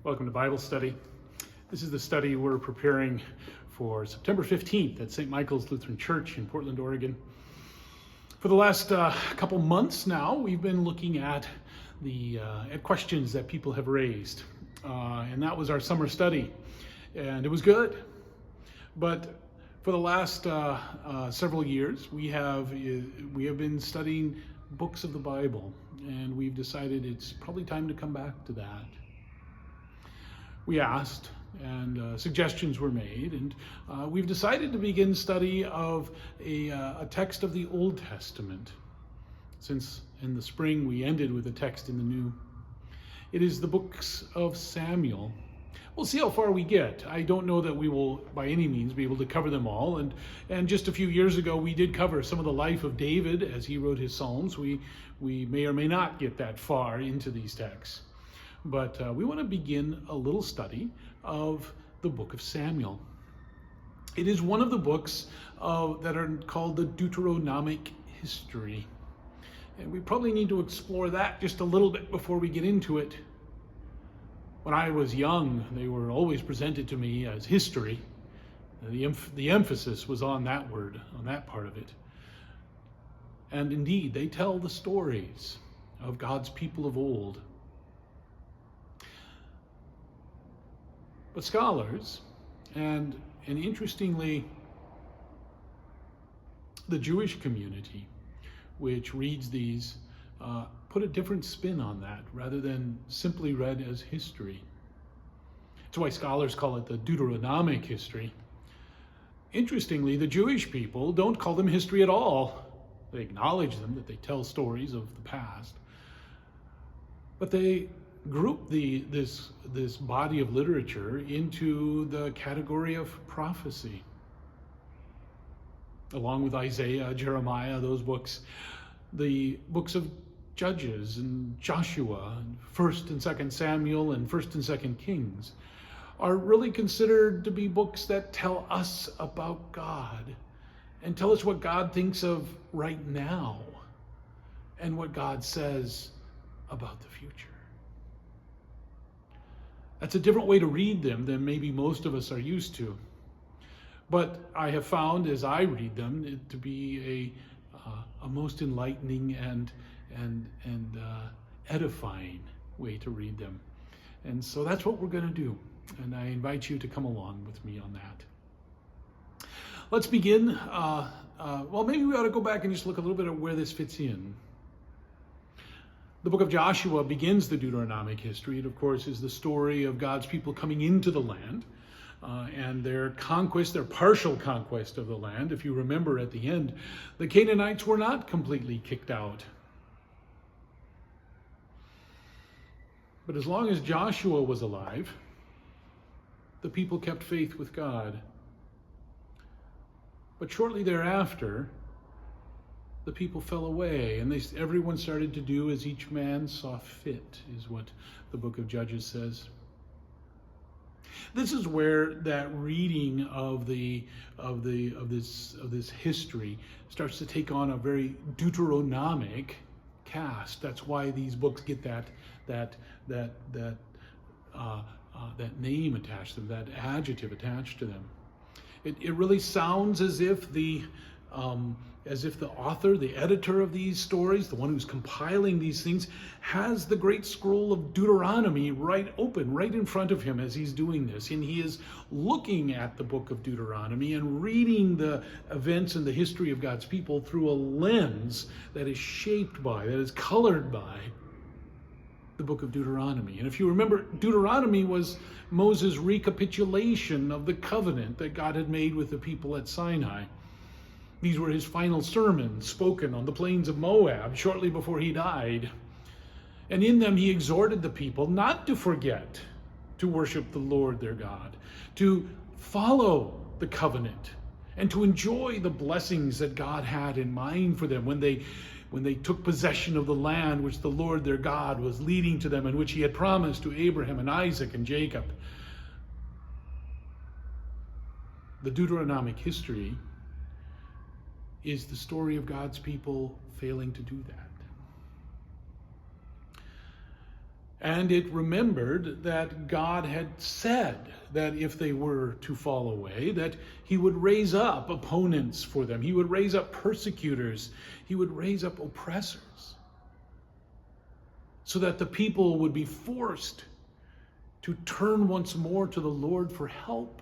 Welcome to Bible study. This is the study we're preparing for September 15th at St. Michael's Lutheran Church in Portland, Oregon. For the last couple months now, we've been looking at at questions that people have raised, and that was our summer study, and it was good. But for the last several years, we have been studying books of the Bible, and we've decided it's probably time to come back to that. We asked, and suggestions were made, and we've decided to begin study of a text of the Old Testament, since in the spring we ended with a text in the New. It is the books of Samuel. We'll see how far we get. I don't know that we will by any means be able to cover them all, and just a few years ago we did cover some of the life of David as he wrote his Psalms. We may or may not get that far into these texts. But we want to begin a little study of the book of Samuel. It is one of the books that are called the Deuteronomic history. And we probably need to explore that just a little bit before we get into it. When I was young, they were always presented to me as history. The emphasis was on that word, on that part of it. And indeed, they tell the stories of God's people of old. But scholars, and interestingly, the Jewish community, which reads these, put a different spin on that rather than simply read as history. That's why scholars call it the Deuteronomic history. Interestingly, the Jewish people don't call them history at all. They acknowledge them, that they tell stories of the past, but they group this body of literature into the category of prophecy. Along with Isaiah, Jeremiah, those books, the books of Judges and Joshua, and 1st and 2nd Samuel and 1st and 2nd Kings are really considered to be books that tell us about God and tell us what God thinks of right now and what God says about the future. That's a different way to read them than maybe most of us are used to. But I have found, as I read them, it to be a most enlightening and edifying way to read them. And so that's what we're going to do. And I invite you to come along with me on that. Let's begin. Maybe we ought to go back and just look a little bit at where this fits in. The book of Joshua begins the Deuteronomic history. It, of course, is the story of God's people coming into the land and their conquest, their partial conquest of the land. If you remember at the end, the Canaanites were not completely kicked out. But as long as Joshua was alive, the people kept faith with God. But shortly thereafter, the people fell away, and everyone started to do as each man saw fit, is what the book of Judges says. This is where that reading of this history starts to take on a very Deuteronomic cast. That's why these books get that name attached to them, that adjective attached to them. It really sounds as if the author, the editor of these stories, the one who's compiling these things, has the great scroll of Deuteronomy right open, right in front of him as he's doing this. And he is looking at the book of Deuteronomy and reading the events and the history of God's people through a lens that is shaped by, that is colored by the book of Deuteronomy. And if you remember, Deuteronomy was Moses' recapitulation of the covenant that God had made with the people at Sinai. These were his final sermons spoken on the plains of Moab shortly before he died. And in them he exhorted the people not to forget to worship the Lord their God, to follow the covenant, and to enjoy the blessings that God had in mind for them when they took possession of the land which the Lord their God was leading to them and which he had promised to Abraham and Isaac and Jacob. The Deuteronomic history is the story of God's people failing to do that. And it remembered that God had said that if they were to fall away, that he would raise up opponents for them. He would raise up persecutors. He would raise up oppressors, so that the people would be forced to turn once more to the Lord for help.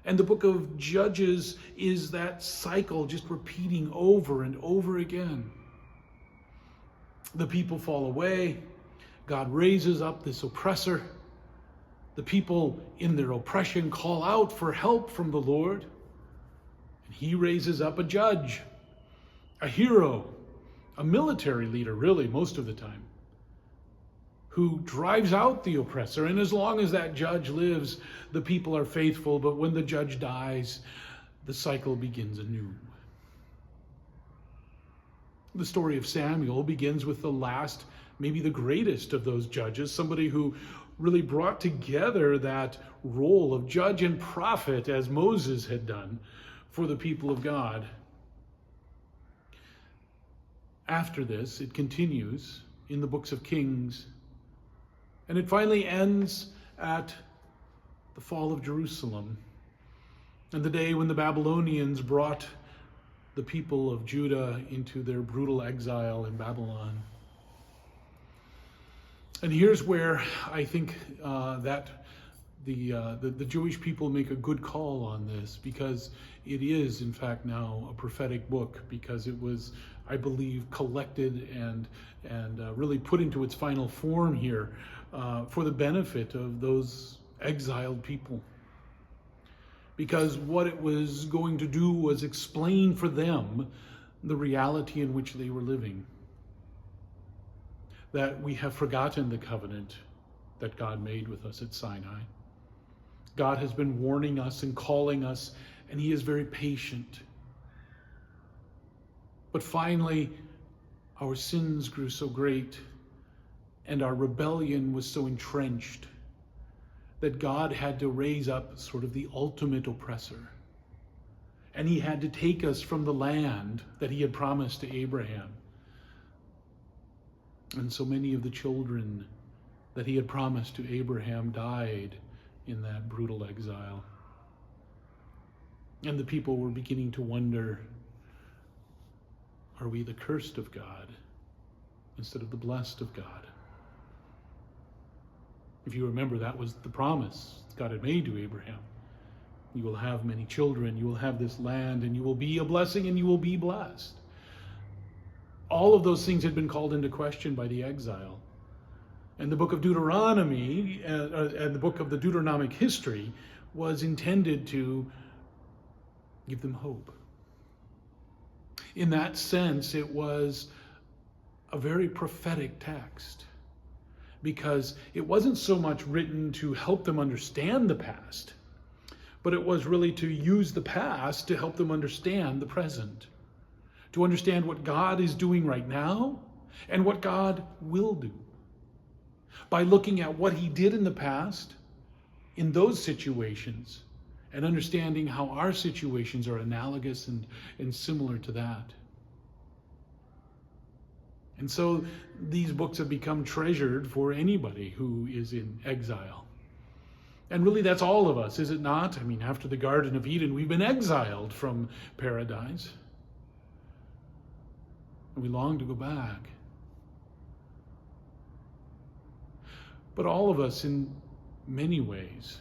And the book of Judges is that cycle just repeating over and over again. The people fall away. God raises up this oppressor. The people in their oppression call out for help from the Lord. And he raises up a judge, a hero, a military leader, really, most of the time, who drives out the oppressor. And as long as that judge lives, the people are faithful. But when the judge dies, the cycle begins anew. The story of Samuel begins with the last, maybe the greatest of those judges, somebody who really brought together that role of judge and prophet as Moses had done for the people of God. After this, it continues in the books of Kings, and it finally ends at the fall of Jerusalem and the day when the Babylonians brought the people of Judah into their brutal exile in Babylon. And here's where I think that the Jewish people make a good call on this, because it is, in fact, now a prophetic book, because it was, I believe, collected and really put into its final form here for the benefit of those exiled people. Because what it was going to do was explain for them the reality in which they were living. That we have forgotten the covenant that God made with us at Sinai. God has been warning us and calling us, and he is very patient. But finally, our sins grew so great and our rebellion was so entrenched that God had to raise up sort of the ultimate oppressor. And he had to take us from the land that he had promised to Abraham. And so many of the children that he had promised to Abraham died in that brutal exile. And the people were beginning to wonder, are we the cursed of God instead of the blessed of God? If you remember, that was the promise God had made to Abraham. You will have many children, you will have this land, and you will be a blessing and you will be blessed. All of those things had been called into question by the exile. And the book of Deuteronomy, and the book of the Deuteronomic history, was intended to give them hope. In that sense, it was a very prophetic text, because it wasn't so much written to help them understand the past, but it was really to use the past to help them understand the present, to understand what God is doing right now and what God will do. By looking at what he did in the past, in those situations, and understanding how our situations are analogous and similar to that. And so these books have become treasured for anybody who is in exile. And really that's all of us, is it not? I mean, after the Garden of Eden, we've been exiled from paradise. And we long to go back. But all of us, in many ways,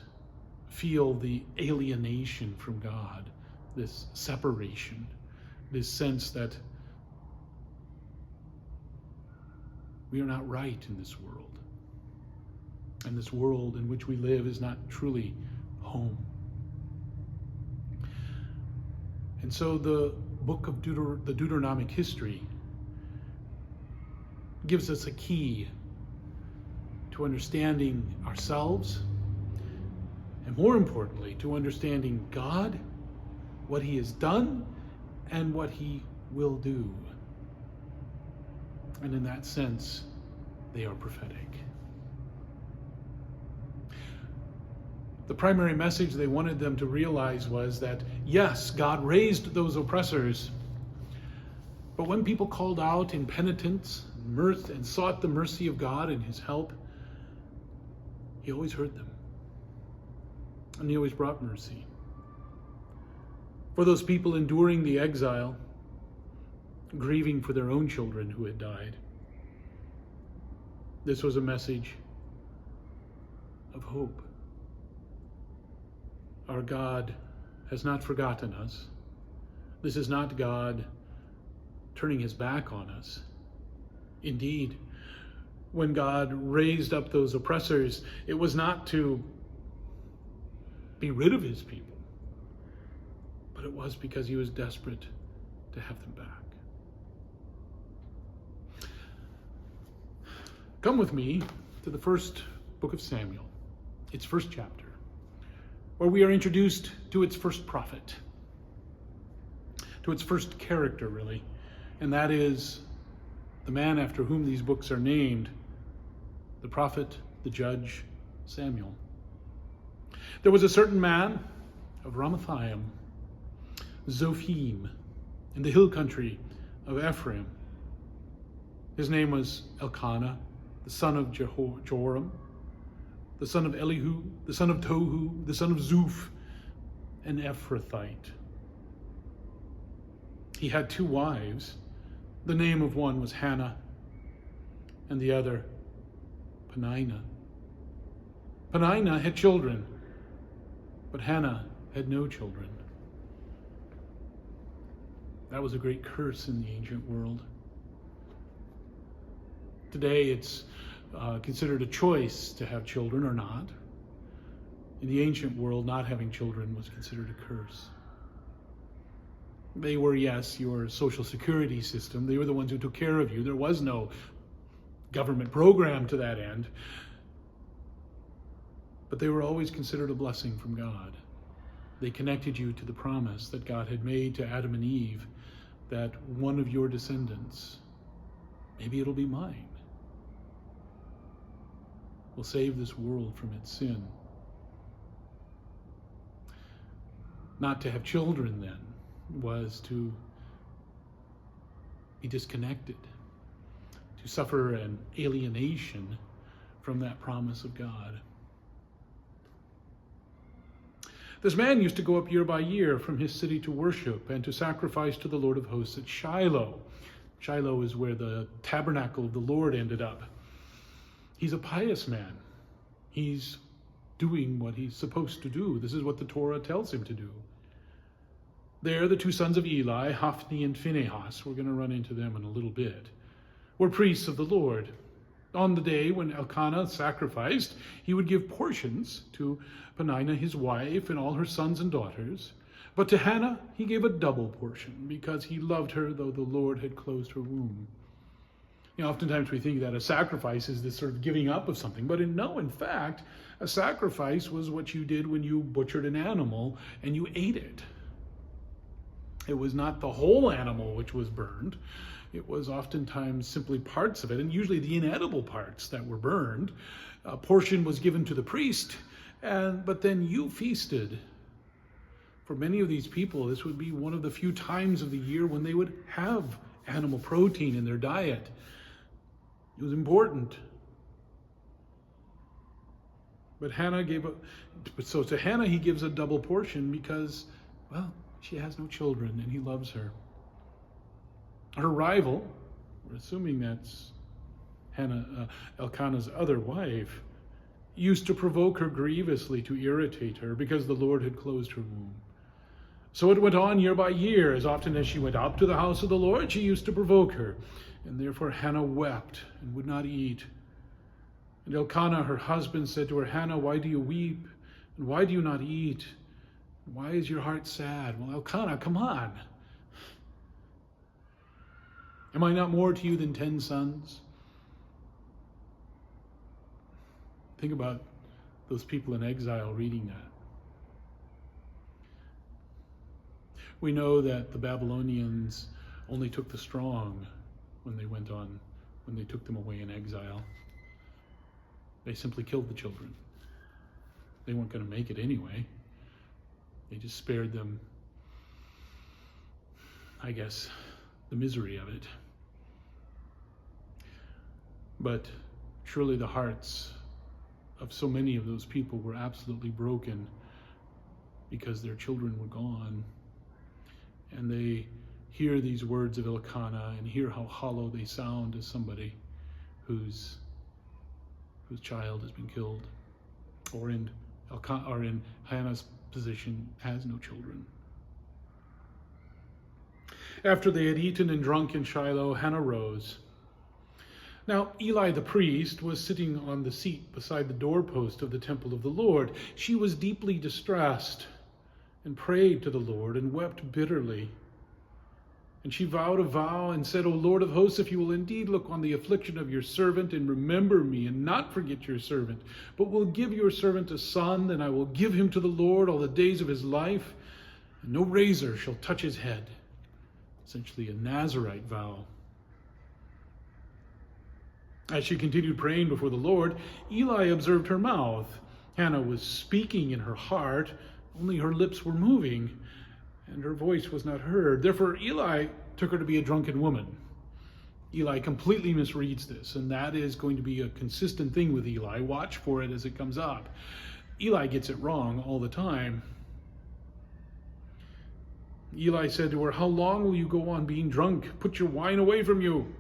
feel the alienation from God, this separation, this sense that we are not right in this world. And this world in which we live is not truly home. And so the book of the Deuteronomic history gives us a key to understanding ourselves, and more importantly, to understanding God, what he has done, and what he will do. And in that sense, they are prophetic. The primary message they wanted them to realize was that, yes, God raised those oppressors, but when people called out in penitence, and sought the mercy of God and his help, he always heard them. And he always brought mercy. For those people enduring the exile, grieving for their own children who had died, this was a message of hope. Our God has not forgotten us. This is not God turning his back on us. Indeed, when God raised up those oppressors, it was not to be rid of his people, but it was because he was desperate to have them back. Come with me to the first book of Samuel, its first chapter, where we are introduced to its first prophet, to its first character, really, and that is the man after whom these books are named, the prophet, the judge, Samuel. There was a certain man of Ramathaim, Zophim, in the hill country of Ephraim. His name was Elkanah, the son of Joram, the son of Elihu, the son of Tohu, the son of Zuph, an Ephrathite. He had 2 wives. The name of one was Hannah, and the other Peninnah. Peninnah had children, but Hannah had no children. That was a great curse in the ancient world. Today it's considered a choice to have children or not. In the ancient world, not having children was considered a curse. They were, yes, your social security system. They were the ones who took care of you. There was no government program to that end. But they were always considered a blessing from God. They connected you to the promise that God had made to Adam and Eve, that one of your descendants, maybe it'll be mine, will save this world from its sin. Not to have children then was to be disconnected, to suffer an alienation from that promise of God. This man used to go up year by year from his city to worship and to sacrifice to the Lord of hosts at Shiloh. Shiloh is where the tabernacle of the Lord ended up. He's a pious man. He's doing what he's supposed to do. This is what the Torah tells him to do. There, the 2 sons of Eli, Hophni and Phinehas, we're going to run into them in a little bit, were priests of the Lord. On the day when Elkanah sacrificed, he would give portions to Peninnah, his wife, and all her sons and daughters. But to Hannah, he gave a double portion because he loved her, though the Lord had closed her womb. You know, oftentimes we think that a sacrifice is this sort of giving up of something, but in fact, a sacrifice was what you did when you butchered an animal and you ate it. It was not the whole animal which was burned. It was oftentimes simply parts of it, and usually the inedible parts that were burned. A portion was given to the priest, but then you feasted. For many of these people, this would be one of the few times of the year when they would have animal protein in their diet. It was important. But so to Hannah he gives a double portion because, well, she has no children and he loves her. Her rival, we're assuming that's Elkanah's other wife, used to provoke her grievously to irritate her because the Lord had closed her womb. So it went on year by year. As often as she went up to the house of the Lord, she used to provoke her. And therefore Hannah wept and would not eat. And Elkanah, her husband, said to her, Hannah, why do you weep? And why do you not eat? Why is your heart sad? Well, Elkanah, come on. Am I not more to you than 10 sons? Think about those people in exile reading that. We know that the Babylonians only took the strong when they took them away in exile. They simply killed the children. They weren't going to make it anyway. They just spared them, I guess, the misery of it. But surely the hearts of so many of those people were absolutely broken because their children were gone. And they hear these words of Elkanah and hear how hollow they sound as somebody whose child has been killed, or in Hannah's position, has no children. After they had eaten and drunk in Shiloh, Hannah rose. Now Eli the priest was sitting on the seat beside the doorpost of the temple of the Lord. She was deeply distressed and prayed to the Lord and wept bitterly. And she vowed a vow and said, O Lord of hosts, if you will indeed look on the affliction of your servant and remember me and not forget your servant, but will give your servant a son, then I will give him to the Lord all the days of his life, and no razor shall touch his head. Essentially a Nazirite vow. As she continued praying before the Lord, Eli observed her mouth. Hannah was speaking in her heart, only her lips were moving, and her voice was not heard. Therefore, Eli took her to be a drunken woman. Eli completely misreads this, and that is going to be a consistent thing with Eli. Watch for it as it comes up. Eli gets it wrong all the time. Eli said to her, How long will you go on being drunk? Put your wine away from you.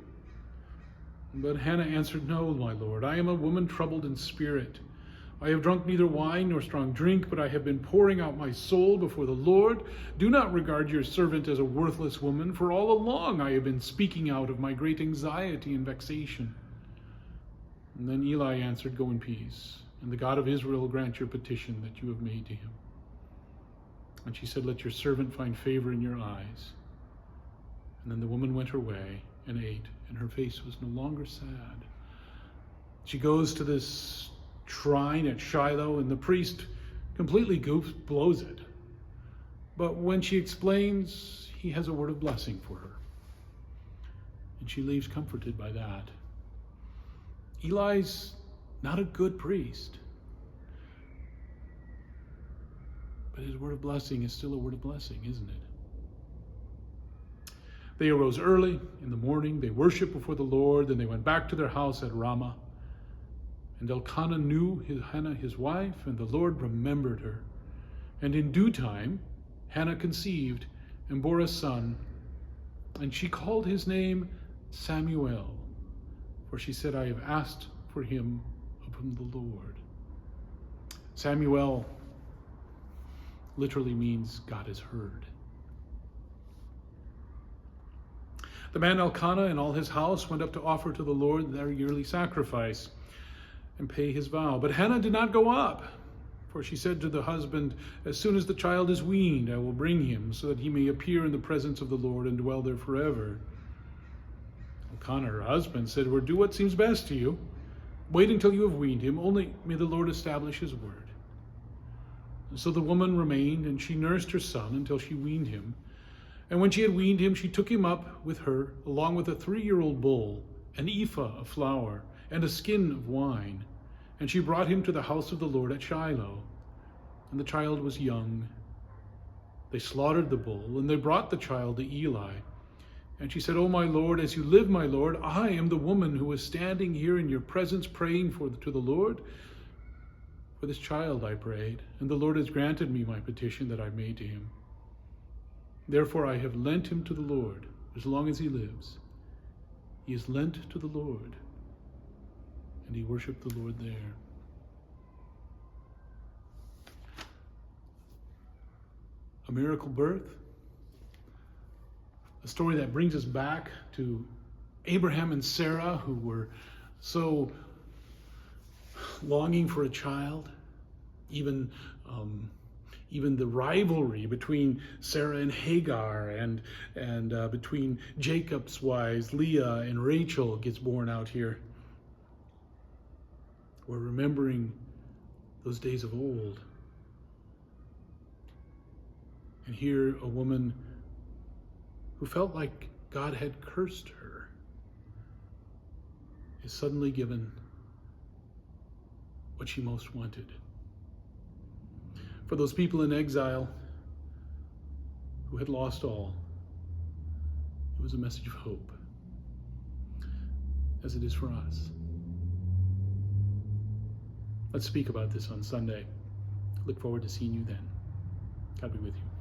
But Hannah answered, No, my Lord, I am a woman troubled in spirit. I have drunk neither wine nor strong drink, but I have been pouring out my soul before the Lord. Do not regard your servant as a worthless woman, for all along I have been speaking out of my great anxiety and vexation. And then Eli answered, Go in peace, and the God of Israel grant your petition that you have made to him. And she said, Let your servant find favor in your eyes. And then the woman went her way and ate, and her face was no longer sad. She goes to this shrine at Shiloh, and the priest completely blows it. But when she explains, he has a word of blessing for her. And she leaves comforted by that. Eli's not a good priest. But his word of blessing is still a word of blessing, isn't it? They arose early in the morning. They worshiped before the Lord. Then they went back to their house at Ramah. And Elkanah knew Hannah his wife, and the Lord remembered her. And in due time, Hannah conceived and bore a son. And she called his name Samuel, for she said, I have asked for him from the Lord. Samuel literally means God has heard. The man Elkanah and all his house went up to offer to the Lord their yearly sacrifice and pay his vow. But Hannah did not go up, for she said to the husband, As soon as the child is weaned, I will bring him, so that he may appear in the presence of the Lord and dwell there forever. Elkanah, her husband, said to her, Do what seems best to you. Wait until you have weaned him, only may the Lord establish his word. And so the woman remained, and she nursed her son until she weaned him. And when she had weaned him, she took him up with her, along with a 3-year-old bull, an ephah of flour, and a skin of wine. And she brought him to the house of the Lord at Shiloh. And the child was young. They slaughtered the bull, and they brought the child to Eli. And she said, O my Lord, as you live, my Lord, I am the woman who is standing here in your presence praying to the Lord. For this child I prayed, and the Lord has granted me my petition that I made to him. Therefore I have lent him to the Lord as long as he lives. He is lent to the Lord. And he worshiped the Lord there. A miracle birth. A story that brings us back to Abraham and Sarah, who were so longing for a child. Even the rivalry between Sarah and Hagar and between Jacob's wives, Leah and Rachel, gets born out here. We're remembering those days of old. And here a woman who felt like God had cursed her is suddenly given what she most wanted. For those people in exile who had lost all, it was a message of hope, as it is for us. Let's speak about this on Sunday. Look forward to seeing you then. God be with you.